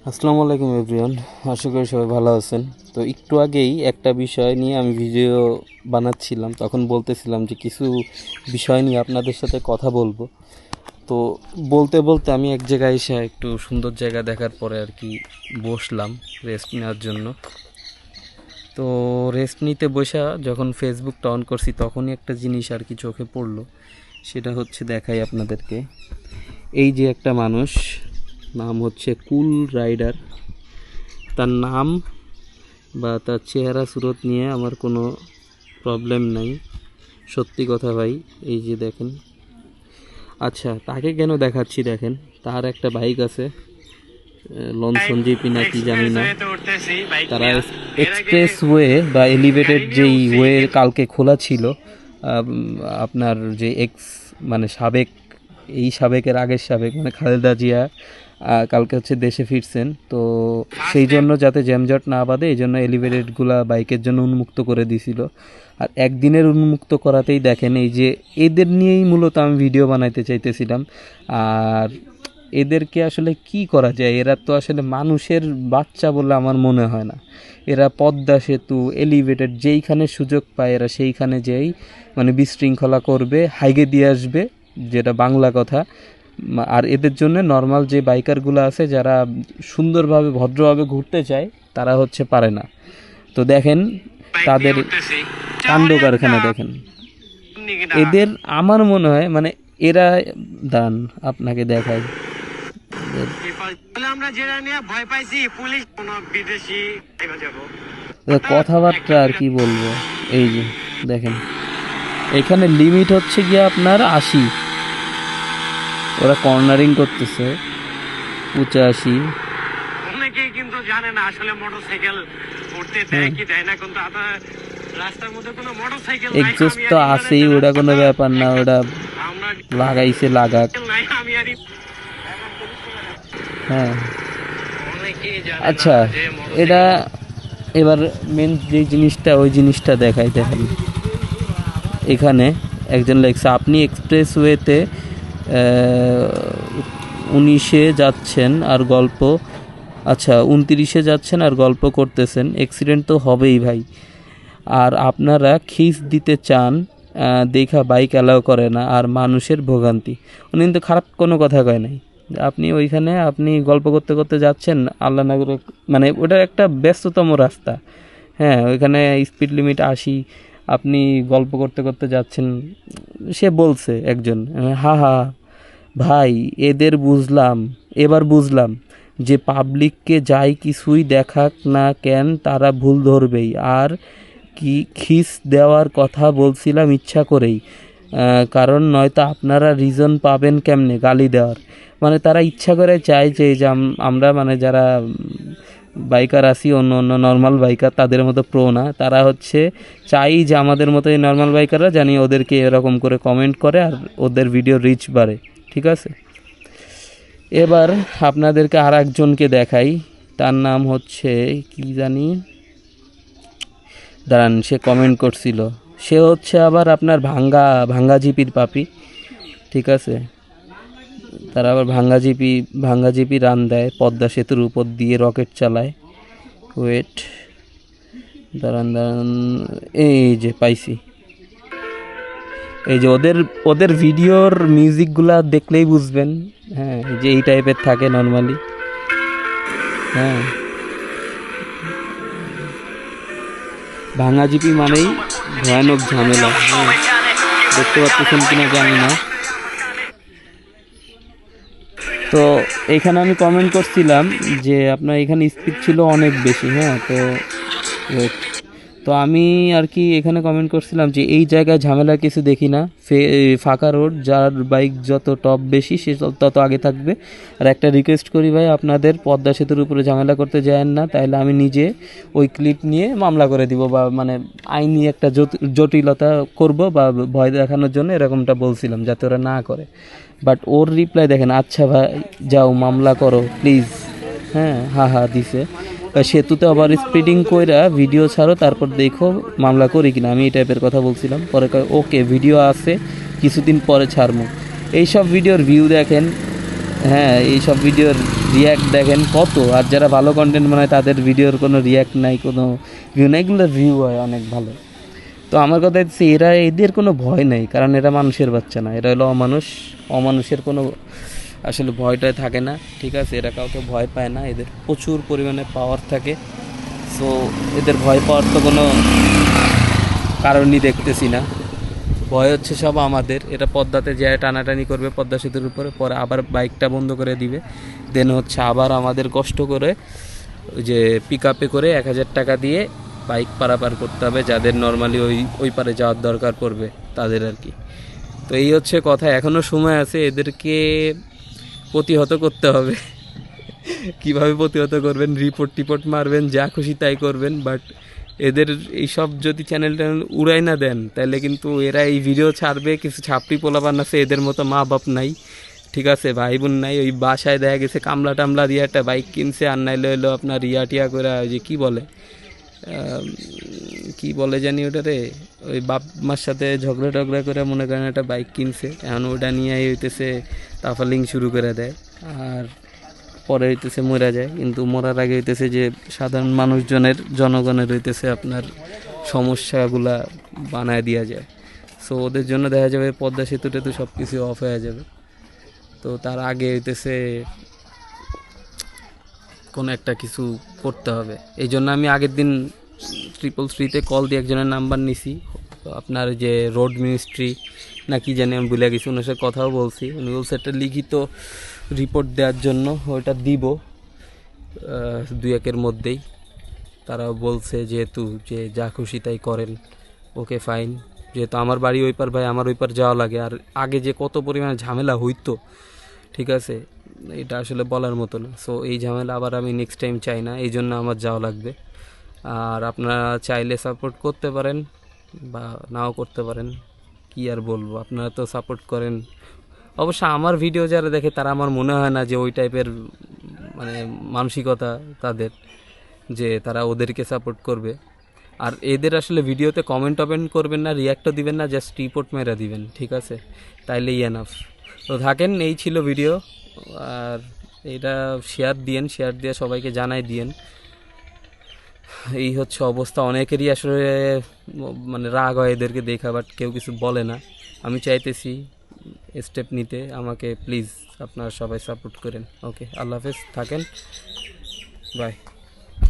আসসালামু আলাইকুম এভরিওয়ান, আশা করি সবাই ভালো আছেন। তো একটু আগেই একটা বিষয় নিয়ে আমি ভিডিও বানাচ্ছিলাম, তখন বলতেছিলাম যে কিছু বিষয় নিয়ে আপনাদের সাথে কথা বলবো। তো বলতে বলতে আমি এক জায়গায় এসে একটু সুন্দর জায়গা দেখার পরে আর কি বসলাম রেস্ট নেওয়ার জন্য। তো রেস্ট নিতে বসা যখন ফেসবুকটা অন করছি তখনই একটা জিনিস আর কি চোখে পড়লো, সেটা হচ্ছে দেখাই আপনাদেরকে। এই যে একটা মানুষ, নাম হচ্ছে কুল রাইডার। তার নাম বা তার চেহারা সুরত নিয়ে আমার কোনো প্রবলেম নাই, সত্যি কথা ভাই। এই যে দেখেন, আচ্ছা তাকে কেন দেখাচ্ছি দেখেন, তার একটা বাইক আছে, লন সঞ্জীবী না কি জানি না। তারা এক্সপ্রেস ওয়ে বা এলিভেটেড যেই ওয়ে কালকে খোলা ছিল, আপনার যে মানে সাবেক, এই সাবেকের আগের সাবেক মানে খালেদা জিয়া কালকে হচ্ছে দেশে ফিরছেন। তো সেই জন্য যাতে জ্যামজট না বাঁধে এই জন্য এলিভেটেডগুলা বাইকের জন্য উন্মুক্ত করে দিছিল। আর একদিনের উন্মুক্ত করাতেই দেখেন, এই যে এদের নিয়েই মূলত আমি ভিডিও বানাইতে চাইতেছিলাম। আর এদেরকে আসলে কি করা যায়, এরা তো আসলে মানুষের বাচ্চা বলে আমার মনে হয় না। এরা পদ্মা সেতু এলিভেটেড যেইখানে সুযোগ পায় এরা সেইখানে যেই মানে বিশৃঙ্খলা করবে, হাইগে দিয়ে আসবে, যেটা বাংলা কথা। আর এদের জন্য নর্মাল যে বাইকারগুলো আছে যারা সুন্দরভাবে ভদ্রভাবে ঘুরতে চায় তারা হচ্ছে পারে না। তো দেখেন তাদের কাণ্ড কারখানা দেখেন এদের। আমার মনে হয় মানে এরা দান আপনাকে দেখায় কথাবার্তা আর কি বলবো। এই যে দেখেন, এখানে লিমিট হচ্ছে গিয়ে আপনার 80, ওরা কর্নারিং করতেছে 85। অনেকে কিন্তু জানে না আসলে মোটরসাইকেল উঠতে দেয় কি দেয় না, কিন্তু রাস্তার মধ্যে কোনো মোটরসাইকেল নাই। এক্সস্ট তো আছেই, ওটা কোনো ব্যাপার না, ওটা লাগাইছে লাগাক। হ্যাঁ আচ্ছা, এটা এবার মেন যে জিনিসটা, ওই জিনিসটা দেখাই। দেখেন এখানে একজন লেখছে, আপনি এক্সপ্রেসওয়েতে 19-এ যাচ্ছেন আর গল্প, আচ্ছা 29-এ যাচ্ছেন আর গল্প করতেছেন, অ্যাক্সিডেন্ট তো হবেই ভাই। আর আপনারা খিস দিতে চান দেখা বাইক অ্যালাউ করে না, আর মানুষের ভোগান্তি। উনি কিন্তু খারাপ কোনো কথা কয় নাই। আপনি ওইখানে আপনি গল্প করতে করতে যাচ্ছেন, আল্লাহ না করে, মানে ওটা একটা ব্যস্ততম রাস্তা, হ্যাঁ ওইখানে স্পিড লিমিট 80, আপনি গল্প করতে করতে যাচ্ছেন। সে বলছে একজন, হা হা ভাই এদের বুঝলাম, এবার বুঝলাম যে পাবলিককে যাই কিছুই দেখাক না কেন তারা ভুল ধরবেই। আর কি খিস দেওয়ার কথা বলছিলাম ইচ্ছা করেই, কারণ নয়তো আপনারা রিজন পাবেন কেমনে গালি দেওয়ার। মানে তারা ইচ্ছা করে চায় যে আমরা মানে যারা বাইকার আছি, অন্য অন্য নর্মাল বাইকার তাদের মতো প্রো না, তারা হচ্ছে চাই যে আমাদের মতো এই নর্মাল বাইকাররা জানি ওদেরকে এরকম করে কমেন্ট করে আর ওদের ভিডিও রিচ বাড়ে, ঠিক আছে। এবার আপনাদেরকে আর একজনকে দেখাই, তার নাম হচ্ছে কি জানি, দাঁড়ান, সে কমেন্ট করছিল। সে হচ্ছে আবার আপনার ভাঙ্গা জিপির পাপি, ঠিক আছে। তারা আবার ভাঙ্গা জিপি রান দেয়, পদ্মা সেতুর উপর দিয়ে রকেট চালায়। ওয়েট, দাঁড়ান, এই যে পাইছি। এই যে ওদের ভিডিওর মিউজিকগুলা দেখলেই বুঝবেন, হ্যাঁ যে এই টাইপের থাকে নর্মালি। হ্যাঁ ভাঙা জিপি মানেই ভয়ানক ঝামেলা, হ্যাঁ দেখতে পাচ্ছেন কিনা জানি না। তো এখানে আমি কমেন্ট করছিলাম যে আপনার এখানে স্পিড ছিল অনেক বেশি, হ্যাঁ তো আমি আর কি এখানে কমেন্ট করছিলাম যে এই জায়গায় ঝামেলা কিছু দেখি না, ফাঁকা রোড, যার বাইক যত টপ বেশি সে তত আগে থাকবে। আর একটা রিকোয়েস্ট করি ভাই, আপনাদের পদ্মা সেতুর উপরে ঝামেলা করতে যায়েন না, তাইলে আমি নিজে ওই ক্লিপ নিয়ে মামলা করে দিব, বা মানে আইনি একটা জটিলতা করব, বা ভয় দেখানোর জন্য এরকমটা বলছিলাম যাতে ওরা না করে। বাট ওর রিপ্লাই দেখেন, আচ্ছা ভাই যাও মামলা করো প্লিজ, হ্যাঁ হা হা দিছে। সেতুতে আবার স্পিডিং কইরা ভিডিও ছাড়ো, তারপর দেখো মামলা করি কিনা, আমি এই টাইপের কথা বলছিলাম। পরে ওকে ভিডিও আছে, কিছুদিন পরে ছাড়বো। এইসব ভিডিওর ভিউ দেখেন হ্যাঁ এইসব ভিডিওর রিয়্যাক্ট দেখেন কত, আর যারা ভালো কন্টেন্ট বানায় তাদের ভিডিওর কোনো রিয়্যাক্ট নাই, কোনো ভিউ নাই, এগুলোর ভিউ হয় অনেক ভালো। তো আমার কথা হচ্ছে এদের কোনো ভয় নেই, কারণ এরা মানুষের বাচ্চা না, এরা হলো অমানুষ। অমানুষের কোনো আসলে ভয়টাই থাকে না, ঠিক আছে? এরা কাউকে ভয় পায় না, এদের প্রচুর পরিমাণে পাওয়ার থাকে। সো এদের ভয় পাওয়ার তো কোনো কারণই দেখতেছি না। ভয় হচ্ছে সব আমাদের। এটা পদ্মাতে যায় টানাটানি করবে পদ্মা সেতুর উপরে, পরে আবার বাইকটা বন্ধ করে দিবে, দেন হচ্ছে আবার আমাদের কষ্ট করে ওই যে পিক আপে করে 1,000 টাকা দিয়ে বাইক পারাপার করতে হবে, যাদের নর্মালি ওই পারে যাওয়ার দরকার পড়বে তাদের আর কি। তো এই হচ্ছে কথা, এখনও সময় আছে, এদেরকে প্রতিহত করতে হবে। কিভাবে প্রতিহত করবেন? রিপোর্ট মারবেন, যা খুশি তাই করবেন, বাট এদের এইসব যদি চ্যানেল উড়াই না দেন তাহলে কিন্তু এরা এই ভিডিও ছাড়বে, কিছু ছাপড়ি পোলাপান আছে, এদের মতো মা বাপ নাই, ঠিক আছে, ভাই বোন নাই, ওই বাসায় দেখা গেছে কামলা টামলা দিয়ে একটা বাইক কিনছে, আর নাইলে হইলো আপনার টিয়া করে ওই যে কি বলে জানি ওটারে, ওই বাপ মার সাথে ঝগড়া টগড়া করে মনে করেন একটা বাইক কিনছে, এখন ওটা নিয়ে হইতেছে তাফালিং শুরু করে দেয়, আর পরে হইতেছে মরা যায়। কিন্তু মরার আগে হইতেছে যে সাধারণ জনগণের হইতেছে আপনার সমস্যাগুলা বানায় দেওয়া যায়। সো ওদের জন্য দেখা যাবে পদ্মা সেতুটা তো সব কিছু অফ হয়ে যাবে। তো তার আগে হইতেছে কোনো একটা কিছু করতে হবে। এই জন্য আমি আগের দিন 333-তে কল দিয়ে একজনের নাম্বার নিছি, আপনার যে রোড মিনিস্ট্রি না কি জানি, আমি ভুলে গেছি, ওনার সাথে কথাও বলছি। উনি বলছে একটা লিখিত রিপোর্ট দেওয়ার জন্য, ওইটা দিব 2-1 মধ্যেই। তারা বলছে যেহেতু যে যা খুশি তাই করেন, ওকে ফাইন। যেহেতু আমার বাড়ি ওই পার, ভাই আমার ওই পার যাওয়া লাগে, আর আগে যে কত পরিমাণে ঝামেলা হইতো, ঠিক আছে, এটা আসলে বলার মতো না। সো এই ঝামেলা আবার আমি নেক্সট টাইম চাই না, এই জন্য আমার যাওয়া লাগবে। আর আপনারা চাইলে সাপোর্ট করতে পারেন বা নাও করতে পারেন, কি আর বলবো, আপনারা তো সাপোর্ট করেন। অবশ্য আমার ভিডিও যারা দেখে তারা আমার মনে হয় না যে ওই টাইপের মানে মানসিকতা তাদের, যে তারা ওদেরকে সাপোর্ট করবে। আর এদের আসলে ভিডিওতে কমেন্ট করবেন না, রিয়াক্টও দিবেন না, জাস্ট রিপোর্ট মেরা দিবেন, ঠিক আছে? তাইলেই এনাফ। তো থাকেন, এই ছিল ভিডিও। আর এটা শেয়ার দিয়ে সবাইকে জানাই দিয়েন। এই হচ্ছে অবস্থা, অনেকেরই আসলে মানে রাগ হয় এদেরকে দেখা, বাট কেউ কিছু বলে না। আমি চাইতেছি স্টেপ নিতে, আমাকে প্লিজ আপনারা সবাই সাপোর্ট করেন। ওকে, আল্লাহ হাফেজ, থাকেন, বাই।